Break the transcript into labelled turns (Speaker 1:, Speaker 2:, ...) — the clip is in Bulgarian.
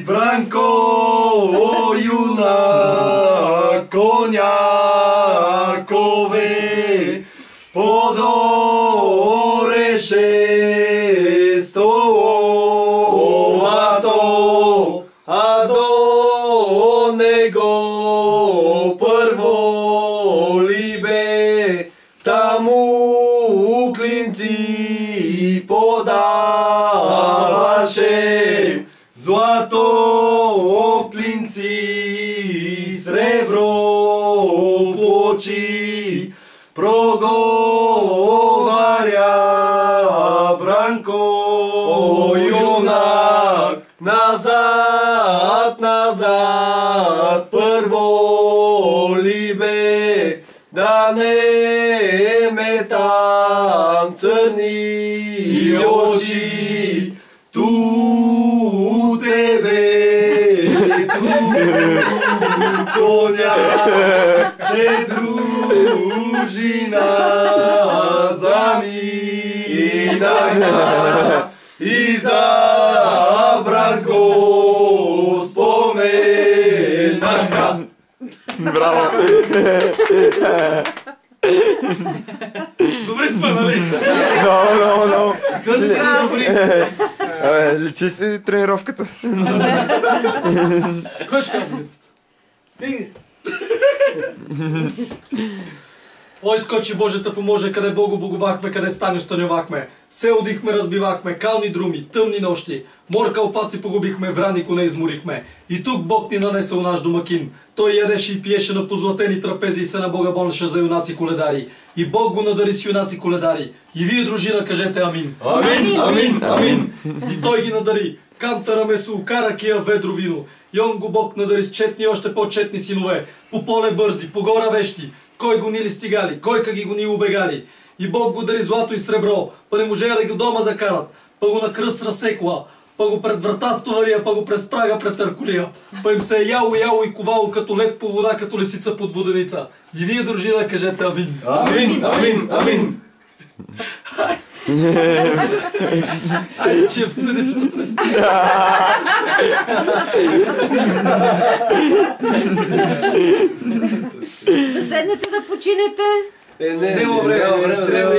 Speaker 1: Бранко, юна, конякове, подореше столото, а до него първо ли бе, таму клинци подаваше, злато клинци, сребро в очи, проговаря Бранко, юнак, назад, назад, първо ли бе, да не ме там църни очи, ту тебе, ту коня, че дружина заминаха и за Бранко споменаха.
Speaker 2: Браво!
Speaker 1: Добре сме, нали?
Speaker 2: Много.
Speaker 1: Добри.
Speaker 2: Личи си тренировката.
Speaker 1: Кой ще кажа? Ти! Ой, скочи Божията поможе, къде Богу боговахме, къде стани останювахме. Се одихме, разбивахме, кални друми, тъмни нощи. Мор калпаци погубихме, врани коне изморихме. И тук Бог ни нанесъл наш домакин. Той ядеше и пиеше на позлатени трапези и се на Бога болнеше за юнаци коледари. И Бог го надари с юнаци коледари. И вие, дружина, кажете амин.
Speaker 2: Амин, амин, амин.
Speaker 1: И той ги надари. Кантара месо, каракия, ведро вино. И он го Бог надари с четни и още по-четни синове. По поле бързи, по гора вещи. Кой го нили стигали, кой ка ги го ни убегали. И Бог го дари злато и сребро, па не може да го дома закарат, па го на кръст разсекла, па го пред врата стовария, па го през прага пред Търкулия, па им се е яло и ковало като лед по вода, като лисица под воденица. И вие, дружина, кажете амин.
Speaker 2: Амин, амин, амин.
Speaker 1: Айде, че е в сърдечната треска.
Speaker 3: Да седнете да починете.
Speaker 1: Нема време.